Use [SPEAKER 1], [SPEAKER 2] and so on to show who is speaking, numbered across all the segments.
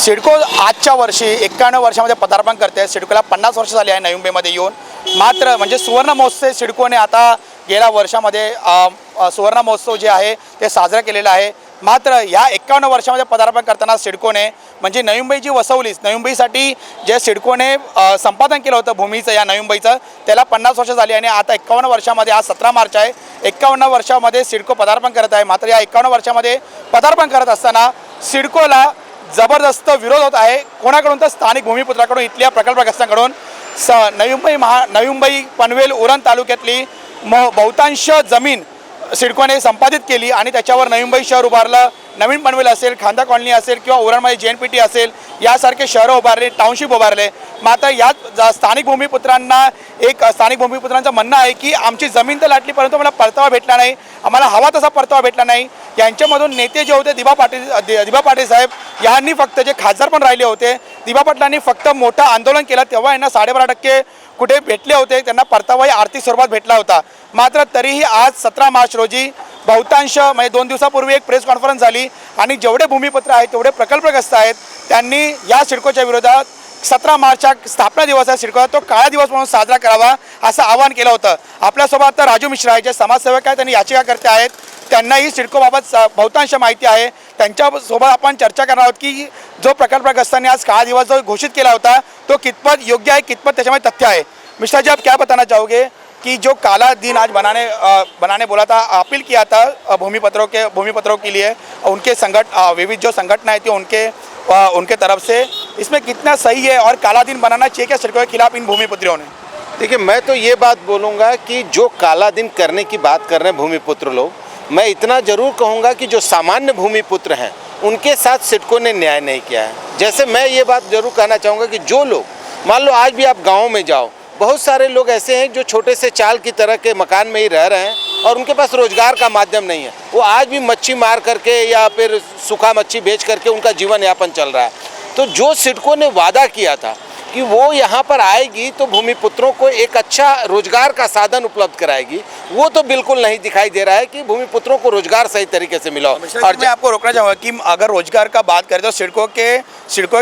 [SPEAKER 1] सिडको आजच्या वर्षी 91 वर्षामध्ये पदार्पण करते। सिडकोला 50 वर्ष झाली आहे नवी मुंबईमध्ये येऊन। मात्र म्हणजे सुवर्ण महोत्सव सिडकोने आता गेल्या वर्षामध्ये सुवर्ण महोत्सव जे आहे ते साजरा केलेला आहे। मात्र या 51 वर्षामध्ये पदार्पण करताना सिडकोने म्हणजे नवी मुंबई जी वसवलीस, नवी मुंबईसाठी जे सिडकोने संपादन केलं होतं भूमीचं, या नवी मुंबईचं, त्याला 50 वर्ष झाली आणि आता 51 वर्षामध्ये आज 17 मार्च आहे, 51 वर्षामध्ये सिडको पदार्पण करत आहे। मात्र या 51 वर्षामध्ये पदार्पण करत असताना सिडकोला जबरदस्त विरोध होत आहे। कोणाकडून तर स्थानिक भूमिपुत्राकडून, इथल्या प्रकल्पग्रस्तांकडून। नवी मुंबई पनवेल उरण तालुक्यातली बहुतांश जमीन सिडकोने संपादित केली आणि त्याच्यावर नवी मुंबई शहर उभारलं। नवीन पनवेल असेल, खांदा कॉलनी असेल किंवा उरणमध्ये JNPT असेल, यासारखे शहरं उभारले, टाउनशिप उभारले। मात्र यात स्थानिक भूमिपुत्रांचं म्हणणं आहे की आमची जमीन तर लाटली परंतु मला परतावा भेटला नाही, आम्हाला हवा तसा परतावा भेटला नाही। यांच्यामधून नेते जे होते दिबा पाटील साहेब यांनी फक्त, जे खासदार पण राहिले होते, दिबा पाटलांनी फक्त मोठं आंदोलन केलं तेव्हा यांना 12.5% कुठे भेटले होते, त्यांना परतावाही आर्थिक स्वरूपात भेटला होता। मात्र तरीही आज 17 मार्च रोजी बहुतांश म्हणजे 2 दिवसापूर्वी एक प्रेस कॉन्फरन्स झाली आणि जेवढे भूमिपुत्र आहेत तेवढे प्रकल्पग्रस्त आहेत त्यांनी या सिडकोच्या विरोधात 17 मार्चचा स्थापना दिवस आहे सिडकोचा, तो काळा दिवस म्हणून साजरा करावा असं आवाहन केलं होतं। आपल्यासोबत आता राजू मिश्रा आहे, जे समाजसेवक आहेत, त्यांनी याचिकाकर्ते आहेत, त्यांनाही सिडकोबाबत बहुतांश माहिती आहे। त्यांच्यासोबत आपण चर्चा करणार आहोत की जो प्रकल्पग्रस्तांनी आज काळा दिवस जो घोषित केला होता तो कितपत योग्य आहे, कितपत त्याच्यामध्ये तथ्य है। मिश्रा जी, आप क्या बताना चाहोगे कि जो काला दिन आज बनाने बोला था, अपील किया था भूमिपत्रों के लिए, उनके विविध जो संगठनाएं थी उनके तरफ से, इसमें कितना सही है और काला दिन बनाना चाहिए क्या सिडको के खिलाफ इन भूमिपुत्रों ने?
[SPEAKER 2] देखिए, मैं तो ये बात बोलूँगा कि जो काला दिन करने की बात कर रहे हैं भूमिपुत्र लोग, मैं इतना ज़रूर कहूँगा कि जो सामान्य भूमिपुत्र हैं उनके साथ सिडको ने न्याय नहीं किया है। जैसे मैं ये बात ज़रूर कहना चाहूँगा कि जो लोग, मान लो आज भी आप गाँव में जाओ, बहुत सारे लोग ऐसे हैं जो छोटे से चाल की तरह के मकान में ही रह रहे हैं और उनके पास रोजगार का माध्यम नहीं है। वो आज भी मच्छी मार करके या फिर सूखा मच्छी बेच करके उनका जीवन यापन चल रहा है। तो जो सिडको ने वादा किया था कि वो यहाँ पर आएगी तो भूमिपुत्रों को एक अच्छा रोजगार का साधन उपलब्ध कराएगी, वो तो बिल्कुल नहीं दिखाई दे रहा है कि भूमिपुत्रों को रोजगार सही तरीके से मिला।
[SPEAKER 1] और मैं आपको रोकना चाहूँगा कि अगर रोजगार का बात करें तो सिडको के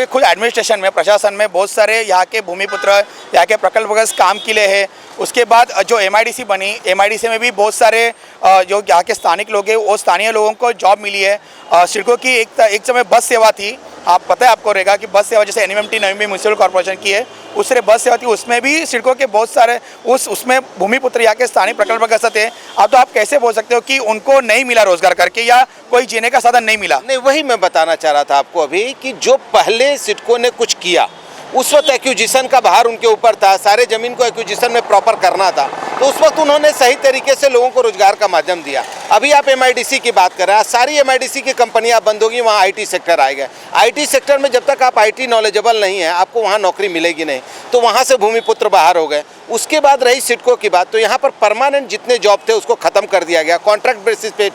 [SPEAKER 1] खुद एडमिनिस्ट्रेशन में, प्रशासन में बहुत सारे यहाँ के भूमिपुत्र, यहाँ के प्रकल्पग्रस्त काम के लिए है। उसके बाद जो MIDC बनी, MIDC में भी बहुत सारे जो यहाँ के स्थानिक लोग हैं वो स्थानीय लोगों को जॉब मिली है। सिडको की एक समय बस सेवा थी, आप पता है आपको रहेगा कि बस सेवा जैसे NMMT Navi Mumbai municipal corporation की है, उससे बस सेवा थी, उसमें भी सिडको के बहुत सारे उसमें भूमिपुत्र यहाँ के स्थानीय प्रकल्पग्रस्त थे। अब तो आप कैसे बोल सकते हो कि उनको नहीं मिला रोजगार करके या कोई जीने का साधन नहीं मिला?
[SPEAKER 2] नहीं, वही मैं बताना चाह रहा था आपको अभी कि जो पहले सिडको ने कुछ किया, उस वक्त एक्विजिशन का भार उनके ऊपर था, सारे ज़मीन को एक्विजिशन में प्रॉपर करना था, तो उस वक्त उन्होंने सही तरीके से लोगों को रोजगार का माध्यम दिया। अभी आप MIDC की बात कर रहे हैं, सारी MIDC की कंपनियां बंद होगी, वहाँ IT सेक्टर आएगा। IT सेक्टर में जब तक आप IT नॉलेजेबल नहीं है, आपको वहाँ नौकरी मिलेगी नहीं, तो वहाँ से भूमिपुत्र बाहर हो गए। उसके बाद रही सिडको की बात, तो यहाँ पर परमानेंट जितने जॉब थे उसको ख़त्म कर दिया गया, कॉन्ट्रैक्ट बेसिस पे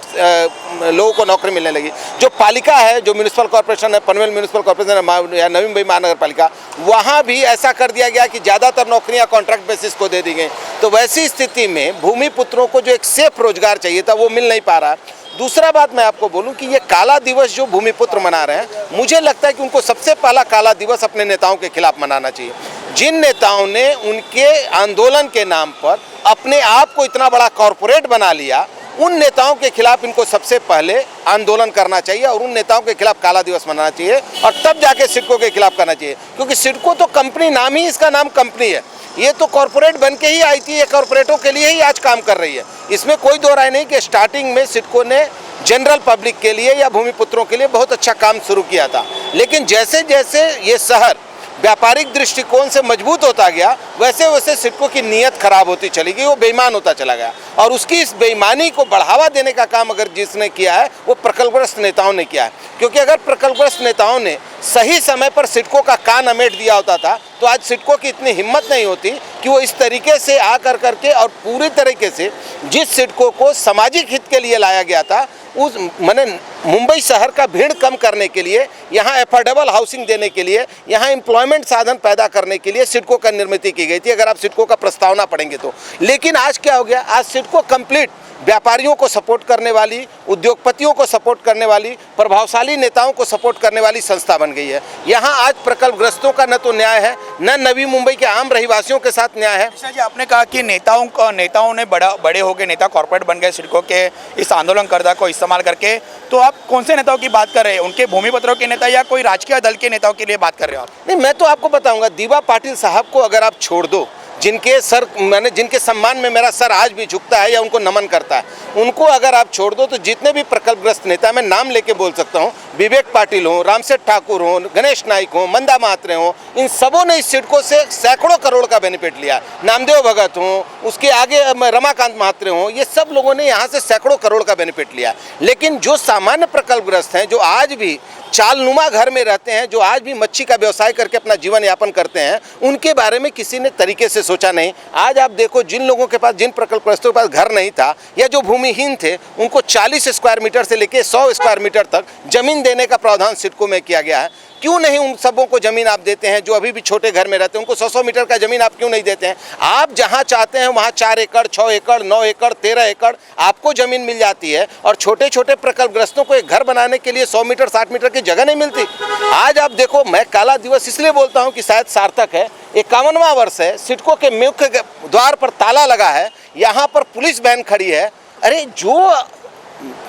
[SPEAKER 2] लोगों को नौकरी मिलने लगी। जो पालिका है, जो म्यूनिसिपल कॉर्पोरेशन है, पनवेल म्यूनिसिपल कॉर्पोरेशन या नवी मुंबई महानगर पालिका, वहाँ भी ऐसा कर दिया गया कि ज़्यादातर नौकरियाँ कॉन्ट्रैक्ट बेसिस को दे दी गई। तो वैसी स्थिति में भूमिपुत्रों को जो एक सेफ रोजगार चाहिए था वो मिल नहीं पा रहा। दूसरा बात मैं आपको बोलूं कि ये काला दिवस जो भूमिपुत्र मना रहे हैं, मुझे लगता है कि उनको सबसे पहला काला दिवस अपने नेताओं के खिलाफ मनाना चाहिए। जिन नेताओं ने उनके आंदोलन के नाम पर अपने आप को इतना बड़ा कॉरपोरेट बना लिया, उन नेताओं के खिलाफ इनको सबसे पहले आंदोलन करना चाहिए और उन नेताओं के खिलाफ काला दिवस मनाना चाहिए और तब जाके सिडको के खिलाफ करना चाहिए। क्योंकि सिडको तो कंपनी, नाम ही इसका नाम कंपनी है, ये तो कॉरपोरेट बन के ही आई थी, ये कॉरपोरेटों के लिए ही आज काम कर रही है। इसमें कोई दो राय नहीं कि स्टार्टिंग में सिडको ने जनरल पब्लिक के लिए या भूमिपुत्रों के लिए बहुत अच्छा काम शुरू किया था, लेकिन जैसे जैसे ये शहर व्यापारिक दृष्टिकोण से मजबूत होता गया, वैसे वैसे सिडको की नीयत खराब होती चली गई, वो बेईमान होता चला गया। और उसकी इस बेईमानी को बढ़ावा देने का काम अगर जिसने किया है वो प्रकल्पग्रस्त नेताओं ने किया है। क्योंकि अगर प्रकल्पग्रस्त नेताओं ने सही समय पर सिडको का कान अमेट दिया होता था तो आज सिडको की इतनी हिम्मत नहीं होती कि वो इस तरीके से आकर करके और पूरी तरीके से जिस सिडको को सामाजिक हित के लिए लाया गया था, उस मैंने मुंबई शहर का भीड़ कम करने के लिए, यहाँ एफोर्डेबल हाउसिंग देने के लिए, यहाँ एम्प्लॉयमेंट साधन पैदा करने के लिए सिडको का निर्मित की गई थी, अगर आप सिडको का प्रस्तावना पढ़ेंगे तो। लेकिन आज क्या हो गया, आज सिडको कंप्लीट व्यापारियों को सपोर्ट करने वाली, उद्योगपतियों को सपोर्ट करने वाली, प्रभावशाली नेताओं को सपोर्ट करने वाली संस्था बन गई है। यहाँ आज प्रकल्पग्रस्तों का न तो न्याय है, न नवी मुंबई के आम रहीवासियों के साथ न्याय है।
[SPEAKER 1] मिश्रा जी, आपने कहा कि नेताओं ने बड़े हो गए, नेता कॉर्पोरेट बन गए सड़कों के इस आंदोलनकर्ता को इस्तेमाल करके, तो आप कौन से नेताओं की बात कर रहे हैं? उनके भूमिपत्रों के नेता या कोई राजकीय दल के नेताओं के लिए बात कर रहे हो आप?
[SPEAKER 2] नहीं, मैं तो आपको बताऊंगा, दिवा पाटिल साहब को अगर आप छोड़ दो, जिनके सम्मान में मेरा सर आज भी झुकता है या उनको नमन करता है, उनको अगर आप छोड़ दो तो जितने भी प्रकल्पग्रस्त नेता, मैं नाम लेके बोल सकता हूँ, विवेक पाटिल हो, रामसेठ ठाकुर हो, गणेश नाइक हो, मंदा महात्रे हो, इन सबों ने इस सिडको से सैकड़ों करोड़ का बेनिफिट लिया। नामदेव भगत हो, उसके आगे रमाकांत महात्रे हो, ये सब लोगों ने यहाँ से सैकड़ों करोड़ का बेनिफिट लिया। लेकिन जो सामान्य प्रकल्पग्रस्त हैं, जो आज भी चालनुमा घर में रहते हैं, जो आज भी मच्छी का व्यवसाय करके अपना जीवन यापन करते हैं, उनके बारे में किसी ने तरीके से सोचा नहीं। आज आप देखो, जिन लोगों के पास, जिन प्रकल्पग्रस्तों के पास घर नहीं था या जो भूमिहीन थे, उनको 40 स्क्वायर मीटर से लेकर 100 स्क्वायर मीटर तक जमीन देने का प्रावधान सिडको में किया गया है। क्यों नहीं उन सबों को जमीन आप देते हैं जो अभी भी छोटे घर में रहते हैं? उनको 100-100 मीटर का जमीन आप क्यों नहीं देते हैं? आप जहां चाहते हैं वहां 4 एकड़, 6 एकड़, 9 एकड़, 13 एकड़ आपको जमीन मिल जाती है, और छोटे छोटे प्रकल्पग्रस्तों को एक घर बनाने के लिए 100 मीटर 60 मीटर की जगह नहीं मिलती। आज आप देखो, मैं काला दिवस इसलिए बोलता हूँ कि शायद सार्थक है, 51वां वर्ष है, सिडको के मुख्य द्वार पर ताला लगा है, यहाँ पर पुलिस वैन खड़ी है। अरे, जो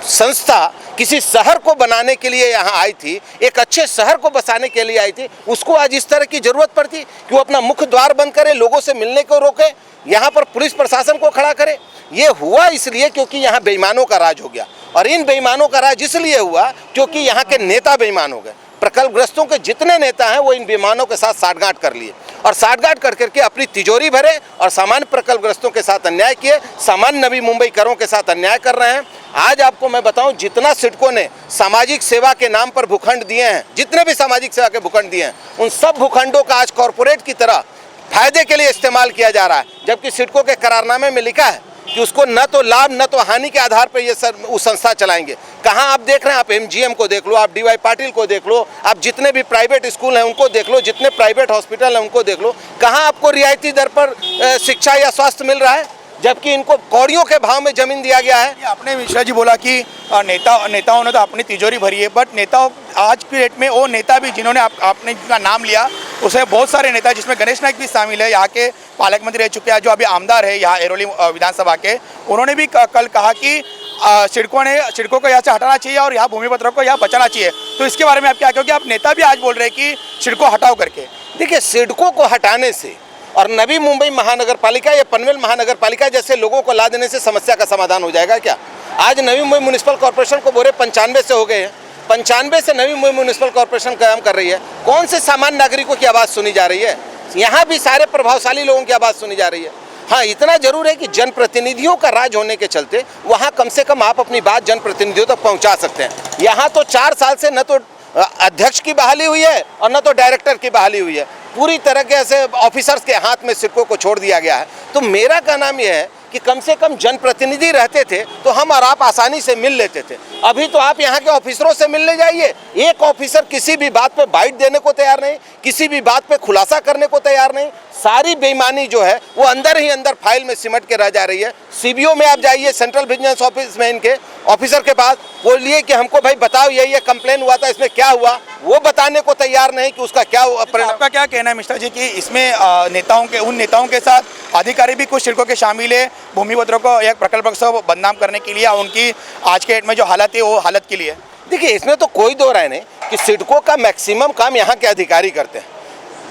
[SPEAKER 2] संस्था किसी शहर को बनाने के लिए यहाँ आई थी, एक अच्छे शहर को बसाने के लिए आई थी, उसको आज इस तरह की जरूरत पड़ती कि वो अपना मुख्य द्वार बंद करे, लोगों से मिलने को रोके, यहाँ पर पुलिस प्रशासन को खड़ा करे? ये हुआ इसलिए क्योंकि यहाँ बेईमानों का राज हो गया, और इन बेईमानों का राज इसलिए हुआ क्योंकि यहाँ के नेता बेईमान हो गए। प्रकल्पग्रस्तों के जितने नेता हैं वो इन बेईमानों के साथ साठगांठ कर लिए, और साठगांठ कर करके अपनी तिजोरी भरे और सामान्य प्रकल्पग्रस्तों के साथ अन्याय किए, सामान्य नवी मुंबई करों के साथ अन्याय कर रहे हैं। आज आपको मैं बताऊं, जितना सिडको ने सामाजिक सेवा के नाम पर भूखंड दिए हैं, जितने भी सामाजिक सेवा के भूखंड दिए हैं, उन सब भूखंडों का आज कॉरपोरेट की तरह फायदे के लिए इस्तेमाल किया जा रहा है, जबकि सिडको के करारनामे में लिखा है कि उसको न तो लाभ न तो हानि के आधार पर ये उस संस्था चलाएंगे। कहाँ आप देख रहे हैं? आप MGM को देख लो, आप DY पाटिल को देख लो, आप जितने भी प्राइवेट स्कूल हैं उनको देख लो, जितने प्राइवेट हॉस्पिटल हैं उनको देख लो, कहाँ आपको रियायती दर पर शिक्षा या स्वास्थ्य मिल रहा है, जबकि इनको कौड़ियों के भाव में जमीन दिया गया है।
[SPEAKER 1] आपने मिश्रा जी बोला कि नेताओं ने तो अपनी तिजोरी भरी है, बट नेताओं आज की डेट में वो नेता भी जिन्होंने आपने जिनका नाम लिया, उसमें बहुत सारे नेता, जिसमें गणेश नाइक भी शामिल है, यहाँ के पालक मंत्री रह चुके हैं, जो अभी आमदार है यहाँ एरोली विधानसभा के, उन्होंने भी कल कहा कि सिडको को यहाँ से हटाना चाहिए और यहाँ भूमिपत्रों को यहाँ बचाना चाहिए। तो इसके बारे में आप क्या, क्योंकि आप नेता भी आज बोल रहे हैं कि सिडको हटाओ करके?
[SPEAKER 2] देखिए, सिडको को हटाने से और नवी मुंबई महानगर पालिका या पनवेल महानगर पालिका जैसे लोगों को ला देने से समस्या का समाधान हो जाएगा क्या? आज नवी मुंबई म्युनिसिपल कॉर्पोरेशन को बोरे 95 से हो गए हैं, 95 से नवी मुंबई म्युनिसिपल कॉर्पोरेशन काम कर रही है। कौन से सामान्य नागरिकों की आवाज़ सुनी जा रही है? यहाँ भी सारे प्रभावशाली लोगों की आवाज़ सुनी जा रही है। हाँ, इतना जरूर है कि जनप्रतिनिधियों का राज होने के चलते वहाँ कम से कम आप अपनी बात जनप्रतिनिधियों तक पहुँचा सकते हैं। यहाँ तो 4 साल से न तो अध्यक्ष की बहाली हुई है और न तो डायरेक्टर की बहाली हुई है, पूरी तरह से ऑफिसर्स के हाथ में सिडको को छोड़ दिया गया है। तो मेरा कहना यह है कि कम से कम जनप्रतिनिधि रहते थे तो हम और आप आसानी से मिल लेते थे। अभी तो आप यहाँ के ऑफिसरों से मिलने जाइए, एक ऑफिसर किसी भी बात पे बाइट देने को तैयार नहीं, किसी भी बात पे खुलासा करने को तैयार नहीं। सारी बेईमानी जो है वो अंदर ही अंदर फाइल में सिमट के रह जा रही है। CBO में आप जाइए, सेंट्रल विजिलेंस ऑफिस में, इनके ऑफिसर के पास बोलिए कि हमको भाई बताओ ये कंप्लेन हुआ था, इसमें क्या हुआ, वो बताने को तैयार नहीं कि उसका क्या परिणाम।
[SPEAKER 1] आपका क्या कहना है मिश्रा जी कि इसमें उन नेताओं के साथ अधिकारी भी कुछ सिडको के शामिल है भूमिपत्रों को एक प्रकल्प से बदनाम करने के लिए, उनकी आज के डेट में जो हालत है वो हालत के लिए?
[SPEAKER 2] देखिए, इसमें तो कोई दो राय नहीं कि सिडको का मैक्सिमम काम यहाँ के अधिकारी करते हैं।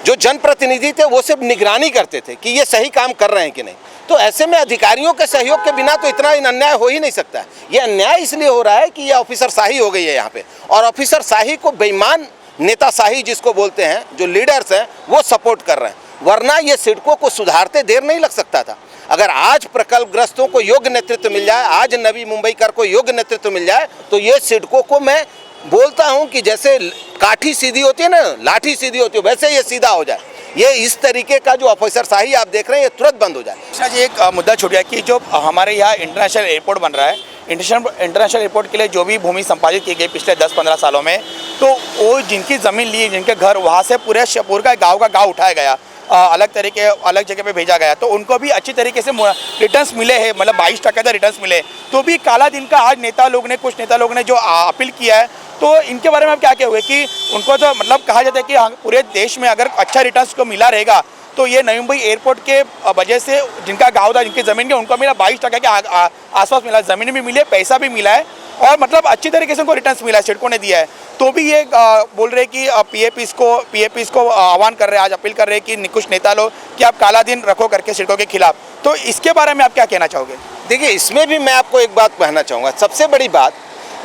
[SPEAKER 2] जो जनप्रतिनिधि थे वो सिर्फ निगरानी करते थे कि ये सही काम कर रहे हैं कि नहीं। तो ऐसे में अधिकारियों के सहयोग के बिना तो इतना अन्याय हो ही नहीं सकता है। ये अन्याय इसलिए हो रहा है कि ये ऑफिसर शाही हो गई है यहाँ पे, और ऑफिसर शाही को बेईमान नेता शाही जिसको बोलते हैं, जो लीडर्स हैं, वो सपोर्ट कर रहे हैं। वरना ये सिडको को सुधारते देर नहीं लग सकता था। अगर आज प्रकल्पग्रस्तों को योग्य नेतृत्व मिल जाए, आज नवी मुंबईकर को योग्य नेतृत्व मिल जाए, तो ये सिडको को मैं बोलता हूं कि जैसे काठी सीधी होती है ना, लाठी सीधी होती है, वैसे ये सीधा हो जाए। ये इस तरीके का जो ऑफिसर शाही आप देख रहे हैं, ये तुरंत बंद हो जाए।
[SPEAKER 1] अच्छा जी, एक मुद्दा छूट गया कि जो हमारे यहाँ इंटरनेशनल एयरपोर्ट बन रहा है, इंटरनेशनल एयरपोर्ट के लिए जो भी भूमि संपादित की गई पिछले 10-15 सालों में, तो वो जिनकी ज़मीन ली, जिनके घर, वहाँ से पूरे का गाँव उठाया गया। अलग जगह पे भेजा गया, तो उनको भी अच्छी तरीके से रिटर्न्स मिले हैं, मतलब 22% रिटर्न्स मिले। तो भी काला दिन का आज कुछ नेता लोग ने जो अपील किया है, तो इनके बारे में आप क्या कहोगे कि उनको तो मतलब कहा जाता है कि पूरे देश में अगर अच्छा रिटर्न्स को मिला रहेगा तो ये नवी मुंबई एयरपोर्ट के वजह से जिनका गाँव था, जिनकी ज़मीन के, उनको मिला 22% के आसपास मिला, ज़मीन भी मिले, पैसा भी मिला है और मतलब अच्छी तरीके से उनको रिटर्न्स मिला है, सिडको ने दिया है। तो भी ये बोल रहे कि पीएपीस को आह्वान कर रहे हैं, आज अपील कर रहे हैं कि कुछ नेता लोग कि आप काला दिन रखो करके सिडको के खिलाफ। तो इसके बारे में आप क्या कहना चाहोगे?
[SPEAKER 2] देखिए, इसमें भी मैं आपको एक बात कहना चाहूँगा। सबसे बड़ी बात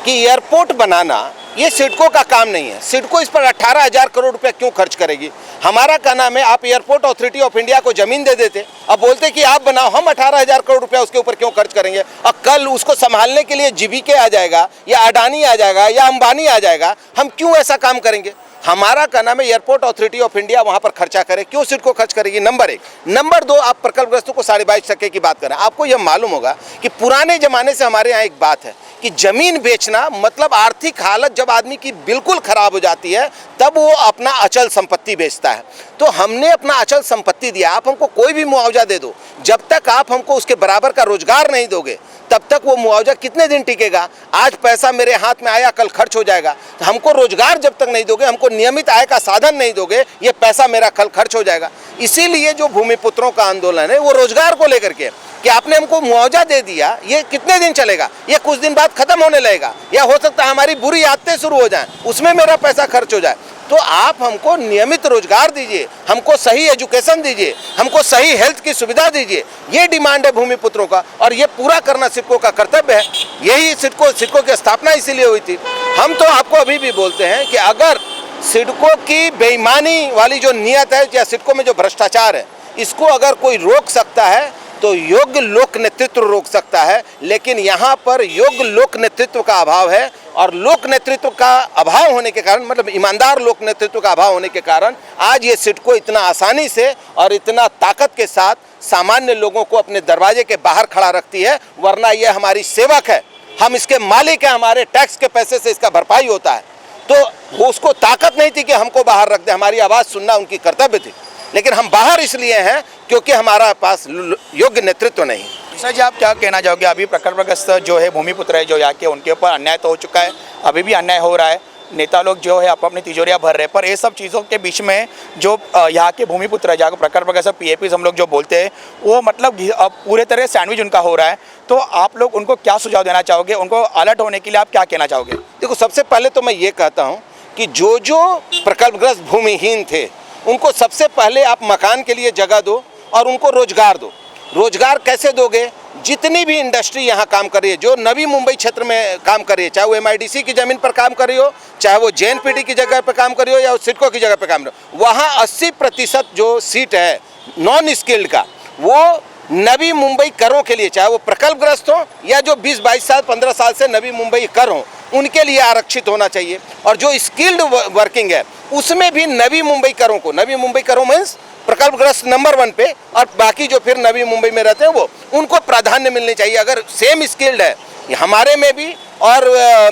[SPEAKER 2] कि एयरपोर्ट बनाना ये सिडको का काम नहीं है। सिडको इस पर 18,000 करोड़ रुपए क्यों खर्च करेगी? हमारा कहना है आप एयरपोर्ट अथॉरिटी ऑफ इंडिया को जमीन दे देते, अब बोलते कि आप बनाओ, हम 18,000 करोड़ रुपया उसके ऊपर क्यों खर्च करेंगे? और कल उसको संभालने के लिए जीबीके आ जाएगा या अडानी आ जाएगा या अंबानी आ जाएगा, हम क्यों ऐसा काम करेंगे? हमारा कहना है एयरपोर्ट अथॉरिटी ऑफ इंडिया वहां पर खर्चा करे, क्यों सिडको खर्च करेगी? नंबर 1। नंबर 2, आप प्रकल्पग्रस्तों को 22.5% की बात करें। आपको यह मालूम होगा कि पुराने जमाने से हमारे यहाँ एक बात है कि जमीन बेचना मतलब आर्थिक हालत जब आदमी की बिल्कुल खराब हो जाती है तब वो अपना अचल संपत्ति बेचता है। तो हमने अपना अचल संपत्ति दिया, आप हमको कोई भी मुआवजा दे दो, जब तक आप हमको उसके बराबर का रोजगार नहीं दोगे तब तक वो मुआवजा कितने दिन टिकेगा? आज पैसा मेरे हाथ में आया, कल खर्च हो जाएगा। तो हमको रोजगार जब तक नहीं दोगे, हमको नियमित आय का साधन नहीं दोगे, ये पैसा मेरा कल खर्च हो जाएगा। इसीलिए जो भूमिपुत्रों का आंदोलन है वो रोजगार को लेकर के कि आपने हमको मुआवजा दे दिया, ये कितने दिन चलेगा? ये कुछ दिन बाद खत्म होने लगेगा, या हो सकता है हमारी बुरी आदतें शुरू हो जाएं, उसमें मेरा पैसा खर्च हो जाए। तो आप हमको नियमित रोजगार दीजिए, हमको सही एजुकेशन दीजिए, हमको सही हेल्थ की सुविधा दीजिए। ये डिमांड है भूमिपुत्रों का और ये पूरा करना सिडको का कर्तव्य है। यही सिडको की स्थापना इसीलिए हुई थी। हम तो आपको अभी भी बोलते हैं कि अगर सिडको की बेईमानी वाली जो नीयत है या सिडको में जो भ्रष्टाचार है, इसको अगर कोई रोक सकता है तो योग्य लोक नेतृत्व रोक सकता है। लेकिन यहाँ पर योग्य लोक नेतृत्व का अभाव है और लोक नेतृत्व का अभाव होने के कारण, मतलब ईमानदार लोक नेतृत्व का अभाव होने के कारण आज ये सिडको इतना आसानी से और इतना ताकत के साथ सामान्य लोगों को अपने दरवाजे के बाहर खड़ा रखती है। वरना ये हमारी सेवक है, हम इसके मालिक हैं, हमारे टैक्स के पैसे से इसका भरपाई होता है। तो वो उसको ताकत नहीं थी कि हमको बाहर रख दे, हमारी आवाज़ सुनना उनकी कर्तव्य थी। लेकिन हम बाहर इसलिए हैं क्योंकि हमारा पास योग्य नेतृत्व नहीं।
[SPEAKER 1] मिश्रा जी, आप क्या कहना चाहोगे? अभी प्रकल्पग्रस्त जो है भूमिपुत्र है जो यहाँ के, उनके ऊपर अन्याय तो हो चुका है, अभी भी अन्याय हो रहा है, नेता लोग जो है अपनी तिजोरियाँ भर रहे हैं, पर ये सब चीज़ों के बीच में जो यहाँ के भूमिपुत्र है, जहाँ को प्रकल्पग्रस्त पीएपीज हम लोग जो बोलते हैं, वो मतलब पूरे तरह सैंडविच उनका हो रहा है। तो आप लोग उनको क्या सुझाव देना चाहोगे? उनको अलर्ट होने के लिए आप क्या कहना चाहोगे?
[SPEAKER 2] देखो, सबसे पहले तो मैं ये कहता हूँ कि जो प्रकल्पग्रस्त भूमिहीन थे उनको सबसे पहले आप मकान के लिए जगह दो और उनको रोजगार दो। रोजगार कैसे दोगे? जितनी भी इंडस्ट्री यहाँ काम कर रही है, जो नवी मुंबई क्षेत्र में काम कर रही है, चाहे वो MIDC की ज़मीन पर काम कर रही हो, चाहे वो JNPT की जगह पर काम कर रही हो या सिडको की जगह पर काम कर रही हो, वहाँ 80% जो सीट है नॉन स्किल्ड का, वो नवी मुंबई करों के लिए, चाहे वो प्रकल्पग्रस्त हो या जो 20-22 साल 15 साल से नवी मुंबई कर हो, उनके लिए आरक्षित होना चाहिए। और जो स्किल्ड वर्किंग है उसमें भी नवी मुंबई करों को, नवी मुंबई करों मीन्स प्रकल्पग्रस्त नंबर 1 पे, और बाकी जो फिर नवी मुंबई में रहते हैं वो, उनको प्राधान्य मिलनी चाहिए। अगर सेम स्किल्ड है हमारे में भी और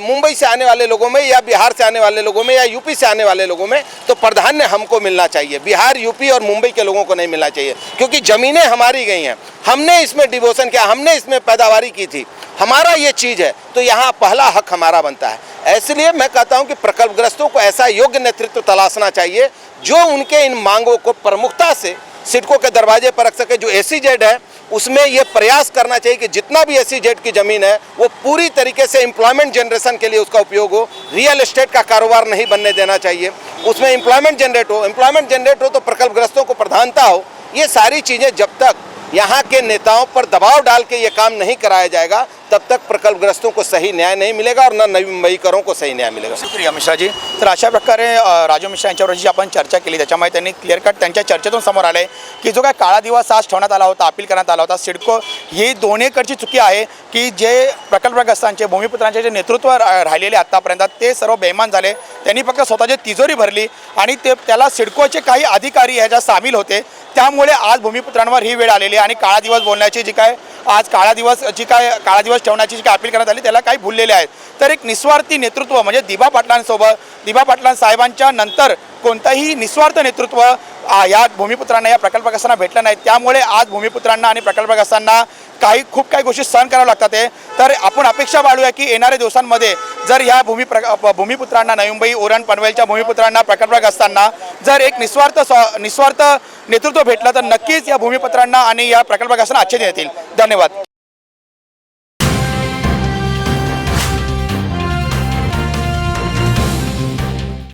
[SPEAKER 2] मुंबई से आने वाले लोगों में या बिहार से आने वाले लोगों में या यूपी से आने वाले लोगों में, तो प्राधान्य हमको मिलना चाहिए। बिहार, यूपी और मुंबई के लोगों को नहीं मिलना चाहिए, क्योंकि ज़मीनें हमारी गई हैं, हमने इसमें डिवोशन किया, हमने इसमें पैदावारी की थी, हमारा ये चीज़ है, तो यहाँ पहला हक हमारा बनता है। इसलिए मैं कहता हूँ कि प्रकल्पग्रस्तों को ऐसा योग्य नेतृत्व तलाशना चाहिए जो उनके इन मांगों को प्रमुखता से सिडको के दरवाजे पर रख सके। जो SEZ है उसमें ये प्रयास करना चाहिए कि जितना भी SEZ की ज़मीन है वो पूरी तरीके से एम्प्लॉयमेंट जनरेशन के लिए उसका उपयोग हो। रियल एस्टेट का कारोबार नहीं बनने देना चाहिए, उसमें एम्प्लॉयमेंट जनरेट हो तो प्रकल्पग्रस्तों को प्रधानता हो। ये सारी चीज़ें जब तक यहाँ के नेताओं पर दबाव डाल के ये काम नहीं कराया जाएगा तब तक प्रकल्पग्रस्तों को सही न्याय नहीं मिलेगा और न नवी मुंबईकरों को सही न्याय मिळेगा।
[SPEAKER 1] शुक्रिया मिश्रा जी। तर अशा प्रकारे राजू मिश्रा यांच्यावर जी आपण चर्चा केली त्याच्यामुळे त्यांनी क्लिअर कट त्यांच्या चर्चेतून समोर आले की जो काय काळा दिवस आज ठेवण्यात आला होता, अपील करण्यात आला होता, सिडको ही दोन्हीकडची चुकी आहे की जे प्रकल्पग्रस्तांचे भूमिपुत्रांचे जे नेतृत्व राहिलेले आत्तापर्यंत ते सर्व बेईमान झाले। त्यांनी फक्त स्वतःची तिजोरी भरली आणि त्याला सिडकोचे काही अधिकारी ह्याच्यात सामील होते, त्यामुळे आज भूमिपुत्रांवर ही वेळ आलेली आहे आणि काळा दिवस बोलण्याची जी काय आज काळा दिवस ठेवण्याची जी काय अपील करण्यात आली त्याला काही भुललेले आहेत। तर एक निस्वार्थी नेतृत्व म्हणजे दिबा पाटलांसोबत, दिबा पाटलां साहेबांच्या नंतर कोणताही निस्वार्थ नेतृत्व या भूमिपुत्रांना या प्रकल्पग्रस्तांना भेटलं नाही. त्यामुळे आज भूमिपुत्रांना आणि प्रकल्पग्रस्तांना खूप काही गोष्टी सहन कराव्या लागतात आहे. तर आपण अपेक्षा बाळगूया की येणाऱ्या दिवसांमध्ये जर ह्या भूमिपुत्रांना नवी मुंबई उरण पनवेलच्या भूमिपुत्रांना प्रकल्पग्रस्तांना जर एक निस्वार्थ नेतृत्व भेटलं तर नक्कीच या भूमिपुत्रांना आणि या प्रकल्पग्रस्तांना आजचे दिन येतील. धन्यवाद.